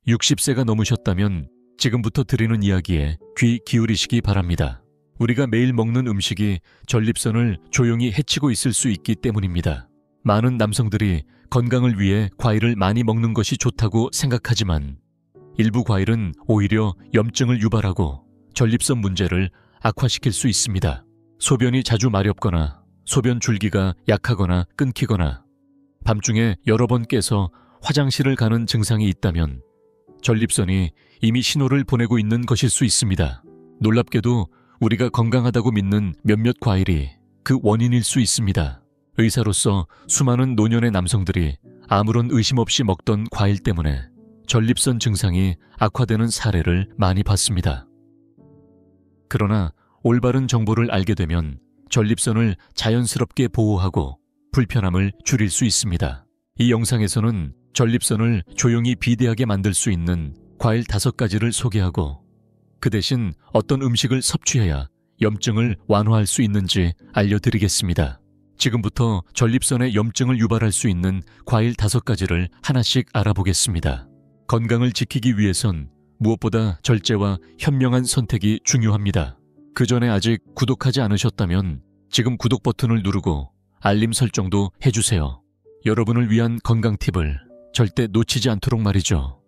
60세가 넘으셨다면 지금부터 드리는 이야기에 귀 기울이시기 바랍니다. 우리가 매일 먹는 음식이 전립선을 조용히 해치고 있을 수 있기 때문입니다. 많은 남성들이 건강을 위해 과일을 많이 먹는 것이 좋다고 생각하지만 일부 과일은 오히려 염증을 유발하고 전립선 문제를 악화시킬 수 있습니다. 소변이 자주 마렵거나 소변 줄기가 약하거나 끊기거나 밤중에 여러 번 깨서 화장실을 가는 증상이 있다면 전립선이 이미 신호를 보내고 있는 것일 수 있습니다. 놀랍게도 우리가 건강하다고 믿는 몇몇 과일이 그 원인일 수 있습니다. 의사로서 수많은 노년의 남성들이 아무런 의심 없이 먹던 과일 때문에 전립선 증상이 악화되는 사례를 많이 봤습니다. 그러나 올바른 정보를 알게 되면 전립선을 자연스럽게 보호하고 불편함을 줄일 수 있습니다. 이 영상에서는 전립선을 조용히 비대하게 만들 수 있는 과일 5가지를 소개하고 그 대신 어떤 음식을 섭취해야 염증을 완화할 수 있는지 알려드리겠습니다. 지금부터 전립선에 염증을 유발할 수 있는 과일 5가지를 하나씩 알아보겠습니다. 건강을 지키기 위해선 무엇보다 절제와 현명한 선택이 중요합니다. 그 전에 아직 구독하지 않으셨다면 지금 구독 버튼을 누르고 알림 설정도 해주세요. 여러분을 위한 건강 팁을 절대 놓치지 않도록 말이죠.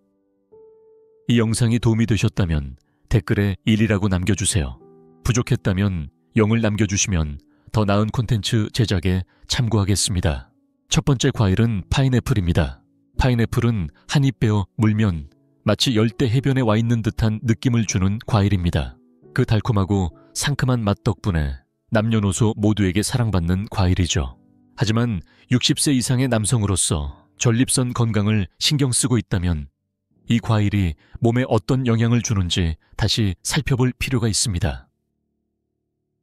이 영상이 도움이 되셨다면 댓글에 1이라고 남겨주세요. 부족했다면 0을 남겨주시면 더 나은 콘텐츠 제작에 참고하겠습니다. 첫 번째 과일은 파인애플입니다. 파인애플은 한 입 베어 물면 마치 열대 해변에 와 있는 듯한 느낌을 주는 과일입니다. 그 달콤하고 상큼한 맛 덕분에 남녀노소 모두에게 사랑받는 과일이죠. 하지만 60세 이상의 남성으로서 전립선 건강을 신경 쓰고 있다면 이 과일이 몸에 어떤 영향을 주는지 다시 살펴볼 필요가 있습니다.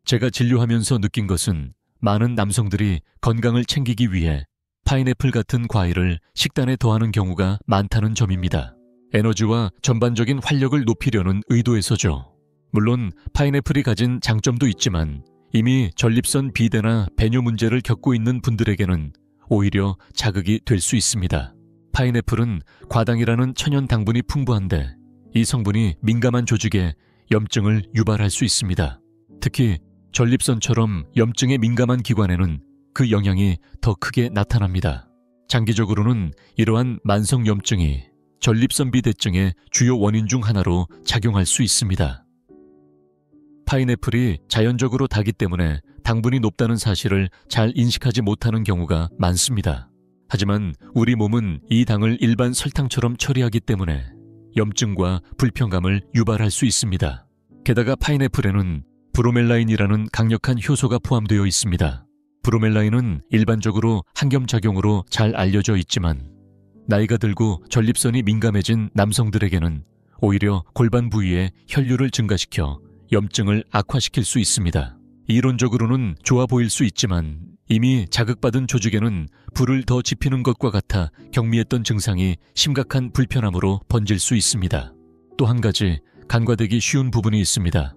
제가 진료하면서 느낀 것은 많은 남성들이 건강을 챙기기 위해 파인애플 같은 과일을 식단에 더하는 경우가 많다는 점입니다. 에너지와 전반적인 활력을 높이려는 의도에서죠. 물론 파인애플이 가진 장점도 있지만 이미 전립선 비대나 배뇨 문제를 겪고 있는 분들에게는 오히려 자극이 될 수 있습니다. 파인애플은 과당이라는 천연 당분이 풍부한데 이 성분이 민감한 조직에 염증을 유발할 수 있습니다. 특히 전립선처럼 염증에 민감한 기관에는 그 영향이 더 크게 나타납니다. 장기적으로는 이러한 만성 염증이 전립선 비대증의 주요 원인 중 하나로 작용할 수 있습니다. 파인애플이 자연적으로 다기 때문에 당분이 높다는 사실을 잘 인식하지 못하는 경우가 많습니다. 하지만 우리 몸은 이 당을 일반 설탕처럼 처리하기 때문에 염증과 불편감을 유발할 수 있습니다. 게다가 파인애플에는 브로멜라인이라는 강력한 효소가 포함되어 있습니다. 브로멜라인은 일반적으로 항염작용으로 잘 알려져 있지만 나이가 들고 전립선이 민감해진 남성들에게는 오히려 골반 부위에 혈류를 증가시켜 염증을 악화시킬 수 있습니다. 이론적으로는 좋아 보일 수 있지만 이미 자극받은 조직에는 불을 더 지피는 것과 같아 경미했던 증상이 심각한 불편함으로 번질 수 있습니다. 또 한 가지 간과되기 쉬운 부분이 있습니다.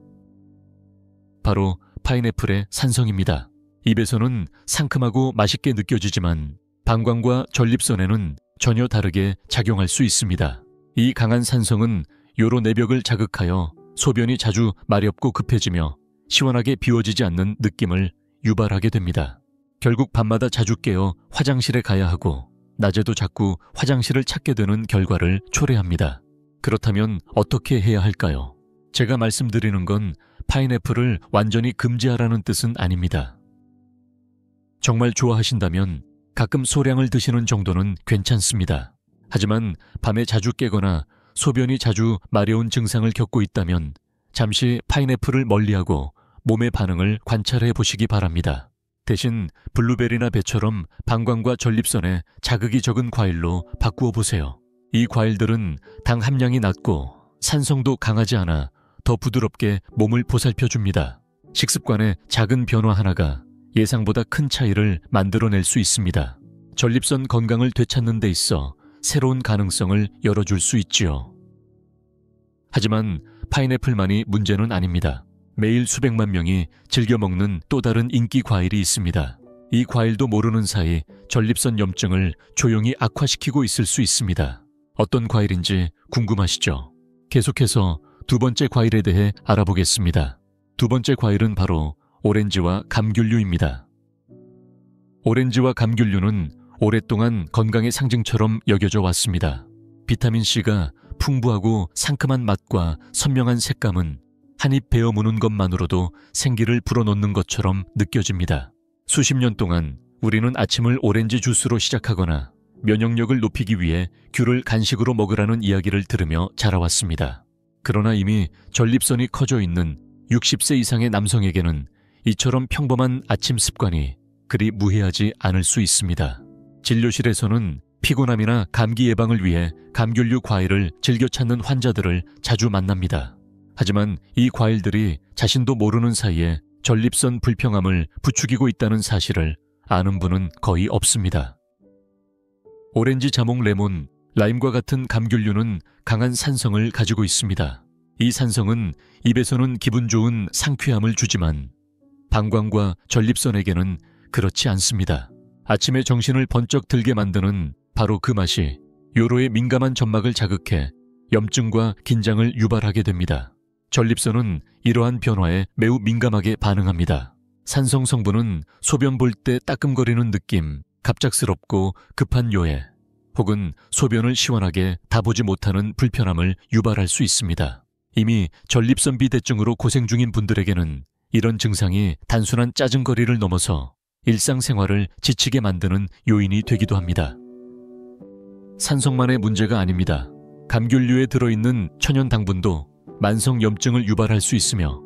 바로 파인애플의 산성입니다. 입에서는 상큼하고 맛있게 느껴지지만 방광과 전립선에는 전혀 다르게 작용할 수 있습니다. 이 강한 산성은 요로 내벽을 자극하여 소변이 자주 마렵고 급해지며 시원하게 비워지지 않는 느낌을 유발하게 됩니다. 결국 밤마다 자주 깨어 화장실에 가야 하고 낮에도 자꾸 화장실을 찾게 되는 결과를 초래합니다. 그렇다면 어떻게 해야 할까요? 제가 말씀드리는 건 파인애플을 완전히 금지하라는 뜻은 아닙니다. 정말 좋아하신다면 가끔 소량을 드시는 정도는 괜찮습니다. 하지만 밤에 자주 깨거나 소변이 자주 마려운 증상을 겪고 있다면 잠시 파인애플을 멀리하고 몸의 반응을 관찰해 보시기 바랍니다. 대신 블루베리나 배처럼 방광과 전립선에 자극이 적은 과일로 바꾸어 보세요. 이 과일들은 당 함량이 낮고 산성도 강하지 않아 더 부드럽게 몸을 보살펴줍니다. 식습관의 작은 변화 하나가 예상보다 큰 차이를 만들어낼 수 있습니다. 전립선 건강을 되찾는 데 있어 새로운 가능성을 열어줄 수 있지요. 하지만 파인애플만이 문제는 아닙니다. 매일 수백만 명이 즐겨 먹는 또 다른 인기 과일이 있습니다. 이 과일도 모르는 사이 전립선 염증을 조용히 악화시키고 있을 수 있습니다. 어떤 과일인지 궁금하시죠? 계속해서 두 번째 과일에 대해 알아보겠습니다. 두 번째 과일은 바로 오렌지와 감귤류입니다. 오렌지와 감귤류는 오랫동안 건강의 상징처럼 여겨져 왔습니다. 비타민C가 풍부하고 상큼한 맛과 선명한 색감은 한입 베어 무는 것만으로도 생기를 불어넣는 것처럼 느껴집니다. 수십 년 동안 우리는 아침을 오렌지 주스로 시작하거나 면역력을 높이기 위해 귤을 간식으로 먹으라는 이야기를 들으며 자라왔습니다. 그러나 이미 전립선이 커져 있는 60세 이상의 남성에게는 이처럼 평범한 아침 습관이 그리 무해하지 않을 수 있습니다. 진료실에서는 피곤함이나 감기 예방을 위해 감귤류 과일을 즐겨 찾는 환자들을 자주 만납니다. 하지만 이 과일들이 자신도 모르는 사이에 전립선 불평함을 부추기고 있다는 사실을 아는 분은 거의 없습니다. 오렌지, 자몽, 레몬, 라임과 같은 감귤류는 강한 산성을 가지고 있습니다. 이 산성은 입에서는 기분 좋은 상쾌함을 주지만 방광과 전립선에게는 그렇지 않습니다. 아침에 정신을 번쩍 들게 만드는 바로 그 맛이 요로의 민감한 점막을 자극해 염증과 긴장을 유발하게 됩니다. 전립선은 이러한 변화에 매우 민감하게 반응합니다. 산성 성분은 소변 볼 때 따끔거리는 느낌, 갑작스럽고 급한 요해, 혹은 소변을 시원하게 다 보지 못하는 불편함을 유발할 수 있습니다. 이미 전립선 비대증으로 고생 중인 분들에게는 이런 증상이 단순한 짜증거리를 넘어서 일상생활을 지치게 만드는 요인이 되기도 합니다. 산성만의 문제가 아닙니다. 감귤류에 들어있는 천연 당분도 만성 염증을 유발할 수 있으며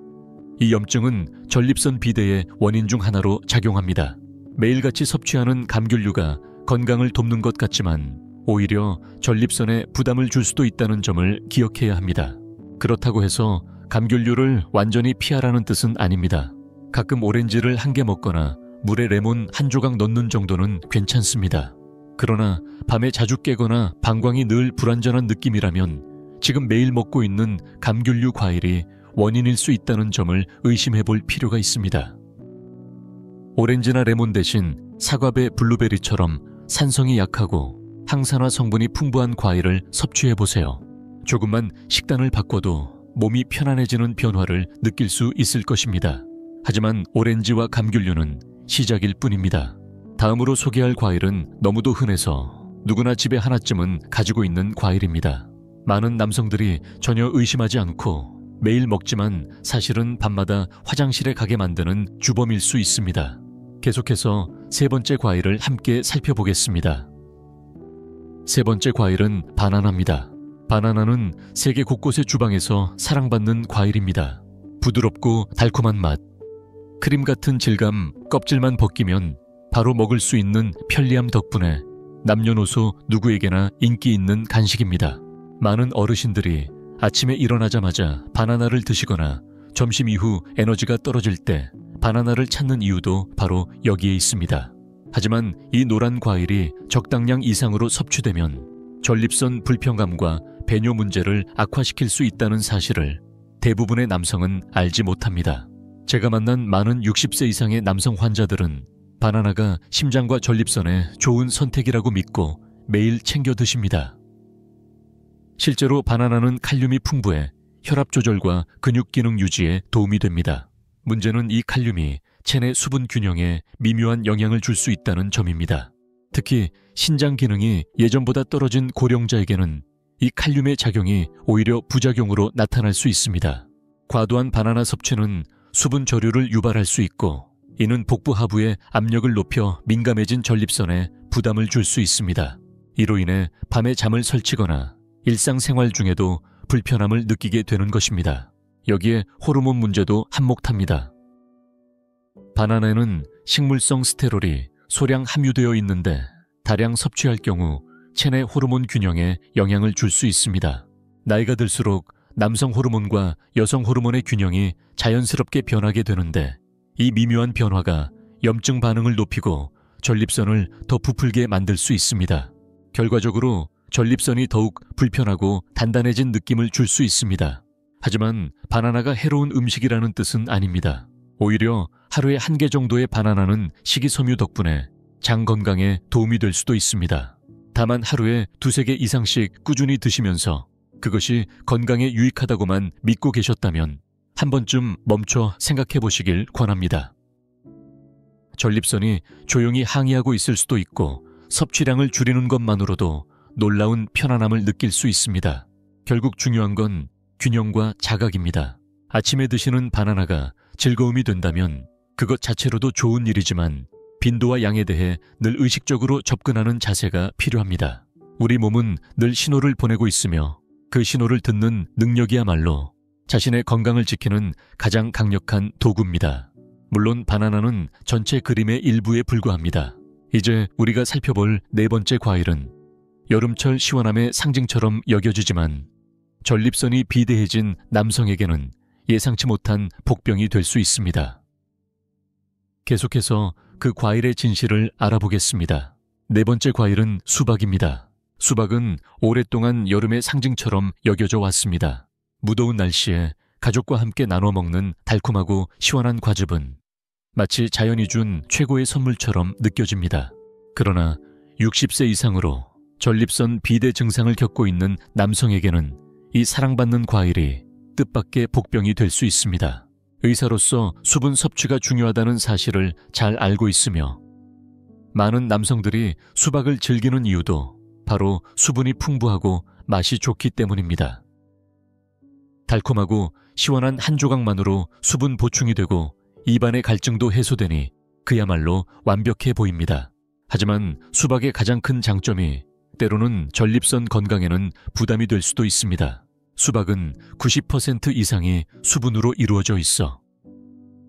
이 염증은 전립선 비대의 원인 중 하나로 작용합니다. 매일같이 섭취하는 감귤류가 건강을 돕는 것 같지만 오히려 전립선에 부담을 줄 수도 있다는 점을 기억해야 합니다. 그렇다고 해서 감귤류를 완전히 피하라는 뜻은 아닙니다. 가끔 오렌지를 한 개 먹거나 물에 레몬 한 조각 넣는 정도는 괜찮습니다. 그러나 밤에 자주 깨거나 방광이 늘 불안전한 느낌이라면 지금 매일 먹고 있는 감귤류 과일이 원인일 수 있다는 점을 의심해 볼 필요가 있습니다. 오렌지나 레몬 대신 사과배, 블루베리처럼 산성이 약하고 항산화 성분이 풍부한 과일을 섭취해 보세요. 조금만 식단을 바꿔도 몸이 편안해지는 변화를 느낄 수 있을 것입니다. 하지만 오렌지와 감귤류는 시작일 뿐입니다. 다음으로 소개할 과일은 너무도 흔해서 누구나 집에 하나쯤은 가지고 있는 과일입니다. 많은 남성들이 전혀 의심하지 않고 매일 먹지만 사실은 밤마다 화장실에 가게 만드는 주범일 수 있습니다. 계속해서 세 번째 과일을 함께 살펴보겠습니다. 세 번째 과일은 바나나입니다. 바나나는 세계 곳곳의 주방에서 사랑받는 과일입니다. 부드럽고 달콤한 맛, 크림 같은 질감, 껍질만 벗기면 바로 먹을 수 있는 편리함 덕분에 남녀노소 누구에게나 인기 있는 간식입니다. 많은 어르신들이 아침에 일어나자마자 바나나를 드시거나 점심 이후 에너지가 떨어질 때 바나나를 찾는 이유도 바로 여기에 있습니다. 하지만 이 노란 과일이 적당량 이상으로 섭취되면 전립선 불편감과 배뇨 문제를 악화시킬 수 있다는 사실을 대부분의 남성은 알지 못합니다. 제가 만난 많은 60세 이상의 남성 환자들은 바나나가 심장과 전립선에 좋은 선택이라고 믿고 매일 챙겨 드십니다. 실제로 바나나는 칼륨이 풍부해 혈압 조절과 근육 기능 유지에 도움이 됩니다. 문제는 이 칼륨이 체내 수분 균형에 미묘한 영향을 줄 수 있다는 점입니다. 특히 신장 기능이 예전보다 떨어진 고령자에게는 이 칼륨의 작용이 오히려 부작용으로 나타날 수 있습니다. 과도한 바나나 섭취는 수분 저류를 유발할 수 있고 이는 복부 하부의 압력을 높여 민감해진 전립선에 부담을 줄 수 있습니다. 이로 인해 밤에 잠을 설치거나 일상생활 중에도 불편함을 느끼게 되는 것입니다. 여기에 호르몬 문제도 한몫합니다. 바나나에는 식물성 스테롤이 소량 함유되어 있는데 다량 섭취할 경우 체내 호르몬 균형에 영향을 줄 수 있습니다. 나이가 들수록 남성 호르몬과 여성 호르몬의 균형이 자연스럽게 변하게 되는데 이 미묘한 변화가 염증 반응을 높이고 전립선을 더 부풀게 만들 수 있습니다. 결과적으로 전립선이 더욱 불편하고 단단해진 느낌을 줄 수 있습니다. 하지만 바나나가 해로운 음식이라는 뜻은 아닙니다. 오히려 하루에 1개 정도의 바나나는 식이섬유 덕분에 장 건강에 도움이 될 수도 있습니다. 다만 하루에 2~3개 이상씩 꾸준히 드시면서 그것이 건강에 유익하다고만 믿고 계셨다면 한 번쯤 멈춰 생각해 보시길 권합니다. 전립선이 조용히 항의하고 있을 수도 있고 섭취량을 줄이는 것만으로도 놀라운 편안함을 느낄 수 있습니다. 결국 중요한 건 균형과 자각입니다. 아침에 드시는 바나나가 즐거움이 된다면 그것 자체로도 좋은 일이지만 빈도와 양에 대해 늘 의식적으로 접근하는 자세가 필요합니다. 우리 몸은 늘 신호를 보내고 있으며 그 신호를 듣는 능력이야말로 자신의 건강을 지키는 가장 강력한 도구입니다. 물론 바나나는 전체 그림의 일부에 불과합니다. 이제 우리가 살펴볼 네 번째 과일은 여름철 시원함의 상징처럼 여겨지지만 전립선이 비대해진 남성에게는 예상치 못한 복병이 될 수 있습니다. 계속해서 그 과일의 진실을 알아보겠습니다. 네 번째 과일은 수박입니다. 수박은 오랫동안 여름의 상징처럼 여겨져 왔습니다. 무더운 날씨에 가족과 함께 나눠 먹는 달콤하고 시원한 과즙은 마치 자연이 준 최고의 선물처럼 느껴집니다. 그러나 60세 이상으로 전립선 비대 증상을 겪고 있는 남성에게는 이 사랑받는 과일이 뜻밖의 복병이 될 수 있습니다. 의사로서 수분 섭취가 중요하다는 사실을 잘 알고 있으며 많은 남성들이 수박을 즐기는 이유도 바로 수분이 풍부하고 맛이 좋기 때문입니다. 달콤하고 시원한 한 조각만으로 수분 보충이 되고 입안의 갈증도 해소되니 그야말로 완벽해 보입니다. 하지만 수박의 가장 큰 장점이 때로는 전립선 건강에는 부담이 될 수도 있습니다. 수박은 90% 이상이 수분으로 이루어져 있어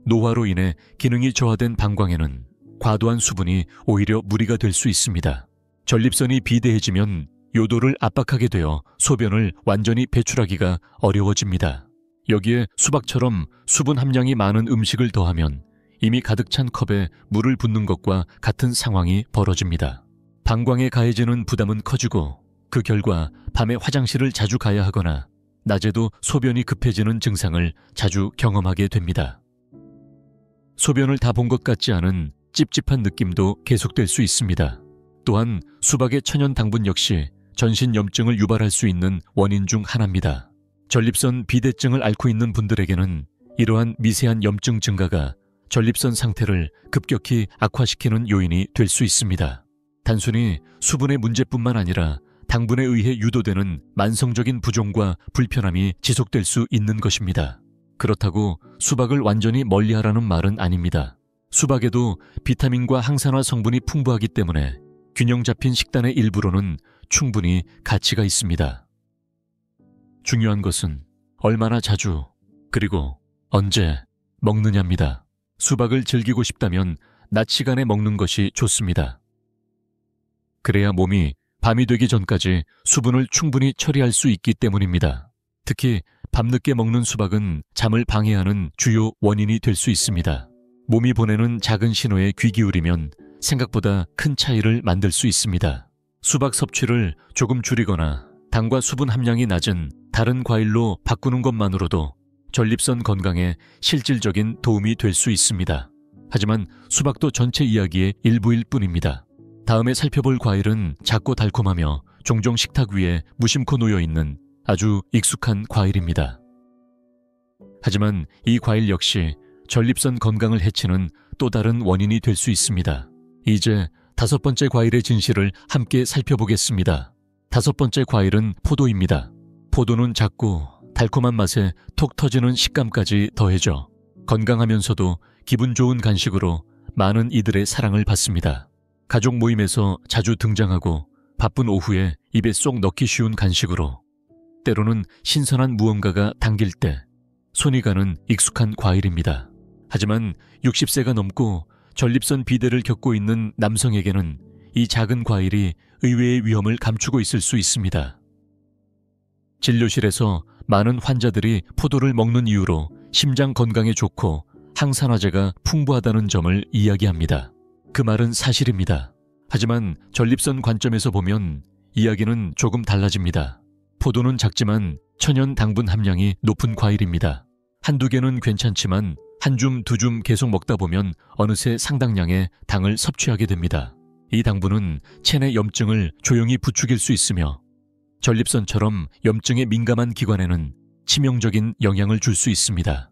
노화로 인해 기능이 저하된 방광에는 과도한 수분이 오히려 무리가 될 수 있습니다. 전립선이 비대해지면 요도를 압박하게 되어 소변을 완전히 배출하기가 어려워집니다. 여기에 수박처럼 수분 함량이 많은 음식을 더하면 이미 가득 찬 컵에 물을 붓는 것과 같은 상황이 벌어집니다. 방광에 가해지는 부담은 커지고 그 결과 밤에 화장실을 자주 가야 하거나 낮에도 소변이 급해지는 증상을 자주 경험하게 됩니다. 소변을 다 본 것 같지 않은 찝찝한 느낌도 계속될 수 있습니다. 또한 수박의 천연 당분 역시 전신 염증을 유발할 수 있는 원인 중 하나입니다. 전립선 비대증을 앓고 있는 분들에게는 이러한 미세한 염증 증가가 전립선 상태를 급격히 악화시키는 요인이 될 수 있습니다. 단순히 수분의 문제뿐만 아니라 당분에 의해 유도되는 만성적인 부종과 불편함이 지속될 수 있는 것입니다. 그렇다고 수박을 완전히 멀리하라는 말은 아닙니다. 수박에도 비타민과 항산화 성분이 풍부하기 때문에 균형 잡힌 식단의 일부로는 충분히 가치가 있습니다. 중요한 것은 얼마나 자주 그리고 언제 먹느냐입니다. 수박을 즐기고 싶다면 낮 시간에 먹는 것이 좋습니다. 그래야 몸이 밤이 되기 전까지 수분을 충분히 처리할 수 있기 때문입니다. 특히 밤늦게 먹는 수박은 잠을 방해하는 주요 원인이 될 수 있습니다. 몸이 보내는 작은 신호에 귀 기울이면 생각보다 큰 차이를 만들 수 있습니다. 수박 섭취를 조금 줄이거나 당과 수분 함량이 낮은 다른 과일로 바꾸는 것만으로도 전립선 건강에 실질적인 도움이 될 수 있습니다. 하지만 수박도 전체 이야기의 일부일 뿐입니다. 다음에 살펴볼 과일은 작고 달콤하며 종종 식탁 위에 무심코 놓여있는 아주 익숙한 과일입니다. 하지만 이 과일 역시 전립선 건강을 해치는 또 다른 원인이 될 수 있습니다. 이제 다섯 번째 과일의 진실을 함께 살펴보겠습니다. 다섯 번째 과일은 포도입니다. 포도는 작고 달콤한 맛에 톡 터지는 식감까지 더해져 건강하면서도 기분 좋은 간식으로 많은 이들의 사랑을 받습니다. 가족 모임에서 자주 등장하고 바쁜 오후에 입에 쏙 넣기 쉬운 간식으로 때로는 신선한 무언가가 당길 때 손이 가는 익숙한 과일입니다. 하지만 60세가 넘고 전립선 비대를 겪고 있는 남성에게는 이 작은 과일이 의외의 위험을 감추고 있을 수 있습니다. 진료실에서 많은 환자들이 포도를 먹는 이유로 심장 건강에 좋고 항산화제가 풍부하다는 점을 이야기합니다. 그 말은 사실입니다. 하지만 전립선 관점에서 보면 이야기는 조금 달라집니다. 포도는 작지만 천연 당분 함량이 높은 과일입니다. 한두 개는 괜찮지만 한 줌, 두 줌 계속 먹다 보면 어느새 상당량의 당을 섭취하게 됩니다. 이 당분은 체내 염증을 조용히 부추길 수 있으며 전립선처럼 염증에 민감한 기관에는 치명적인 영향을 줄 수 있습니다.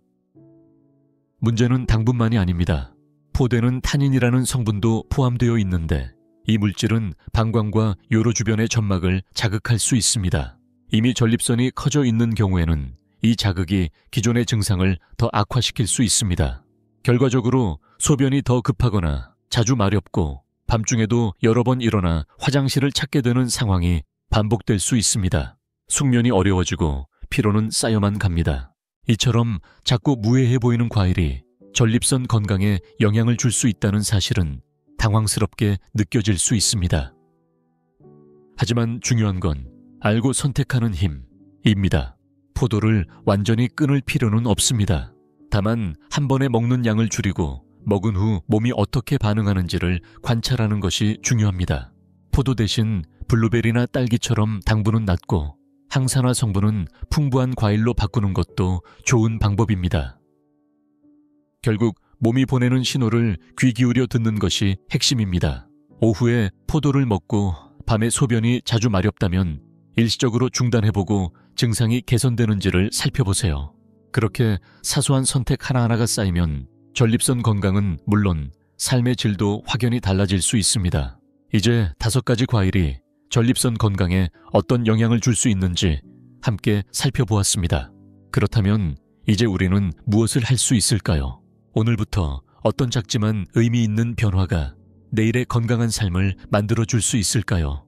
문제는 당분만이 아닙니다. 포도에는 타닌이라는 성분도 포함되어 있는데 이 물질은 방광과 요로 주변의 점막을 자극할 수 있습니다. 이미 전립선이 커져 있는 경우에는 이 자극이 기존의 증상을 더 악화시킬 수 있습니다. 결과적으로 소변이 더 급하거나 자주 마렵고 밤중에도 여러 번 일어나 화장실을 찾게 되는 상황이 반복될 수 있습니다. 숙면이 어려워지고 피로는 쌓여만 갑니다. 이처럼 자꾸 무해해 보이는 과일이 전립선 건강에 영향을 줄 수 있다는 사실은 당황스럽게 느껴질 수 있습니다. 하지만 중요한 건 알고 선택하는 힘입니다. 포도를 완전히 끊을 필요는 없습니다. 다만 한 번에 먹는 양을 줄이고 먹은 후 몸이 어떻게 반응하는지를 관찰하는 것이 중요합니다. 포도 대신 블루베리나 딸기처럼 당분은 낮고 항산화 성분은 풍부한 과일로 바꾸는 것도 좋은 방법입니다. 결국 몸이 보내는 신호를 귀 기울여 듣는 것이 핵심입니다. 오후에 포도를 먹고 밤에 소변이 자주 마렵다면 일시적으로 중단해보고 증상이 개선되는지를 살펴보세요. 그렇게 사소한 선택 하나하나가 쌓이면 전립선 건강은 물론 삶의 질도 확연히 달라질 수 있습니다. 이제 5가지 과일이 전립선 건강에 어떤 영향을 줄 수 있는지 함께 살펴보았습니다. 그렇다면 이제 우리는 무엇을 할 수 있을까요? 오늘부터 어떤 작지만 의미 있는 변화가 내일의 건강한 삶을 만들어줄 수 있을까요?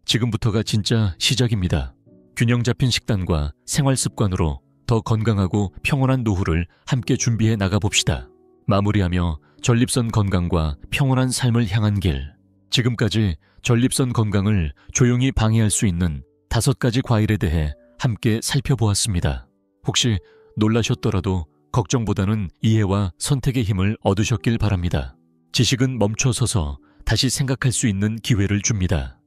지금부터가 진짜 시작입니다. 균형 잡힌 식단과 생활 습관으로 더 건강하고 평온한 노후를 함께 준비해 나가봅시다. 마무리하며 전립선 건강과 평온한 삶을 향한 길. 지금까지 전립선 건강을 조용히 방해할 수 있는 5가지 과일에 대해 함께 살펴보았습니다. 혹시 놀라셨더라도 걱정보다는 이해와 선택의 힘을 얻으셨길 바랍니다. 지식은 멈춰서서 다시 생각할 수 있는 기회를 줍니다.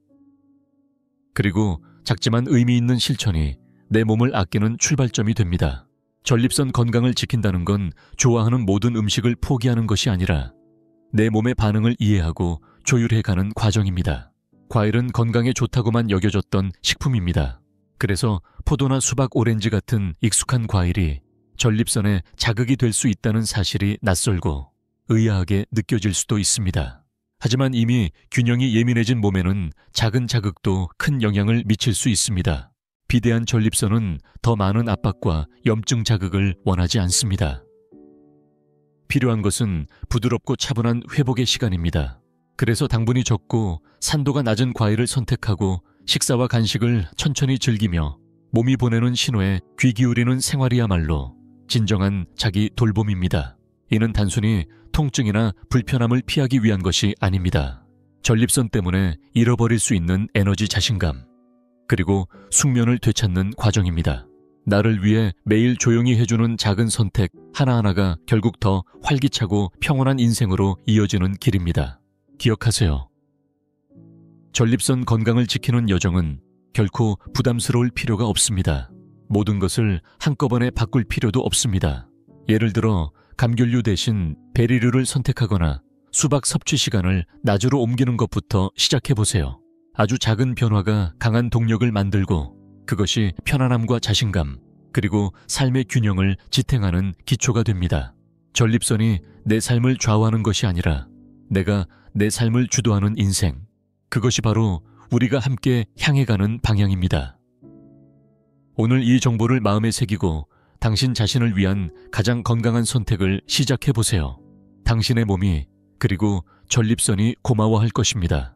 그리고 작지만 의미 있는 실천이 내 몸을 아끼는 출발점이 됩니다. 전립선 건강을 지킨다는 건 좋아하는 모든 음식을 포기하는 것이 아니라 내 몸의 반응을 이해하고 조율해가는 과정입니다. 과일은 건강에 좋다고만 여겨졌던 식품입니다. 그래서 포도나 수박, 오렌지 같은 익숙한 과일이 전립선에 자극이 될 수 있다는 사실이 낯설고 의아하게 느껴질 수도 있습니다. 하지만 이미 균형이 예민해진 몸에는 작은 자극도 큰 영향을 미칠 수 있습니다. 비대한 전립선은 더 많은 압박과 염증 자극을 원하지 않습니다. 필요한 것은 부드럽고 차분한 회복의 시간입니다. 그래서 당분이 적고 산도가 낮은 과일을 선택하고 식사와 간식을 천천히 즐기며 몸이 보내는 신호에 귀 기울이는 생활이야말로 진정한 자기 돌봄입니다. 이는 단순히 통증이나 불편함을 피하기 위한 것이 아닙니다. 전립선 때문에 잃어버릴 수 있는 에너지, 자신감, 그리고 숙면을 되찾는 과정입니다. 나를 위해 매일 조용히 해주는 작은 선택 하나하나가 결국 더 활기차고 평온한 인생으로 이어지는 길입니다. 기억하세요. 전립선 건강을 지키는 여정은 결코 부담스러울 필요가 없습니다. 모든 것을 한꺼번에 바꿀 필요도 없습니다. 예를 들어 감귤류 대신 베리류를 선택하거나 수박 섭취 시간을 낮으로 옮기는 것부터 시작해보세요. 아주 작은 변화가 강한 동력을 만들고 그것이 편안함과 자신감, 그리고 삶의 균형을 지탱하는 기초가 됩니다. 전립선이 내 삶을 좌우하는 것이 아니라 내가 내 삶을 주도하는 인생, 그것이 바로 우리가 함께 향해 가는 방향입니다. 오늘 이 정보를 마음에 새기고 당신 자신을 위한 가장 건강한 선택을 시작해보세요. 당신의 몸이, 그리고 전립선이 고마워할 것입니다.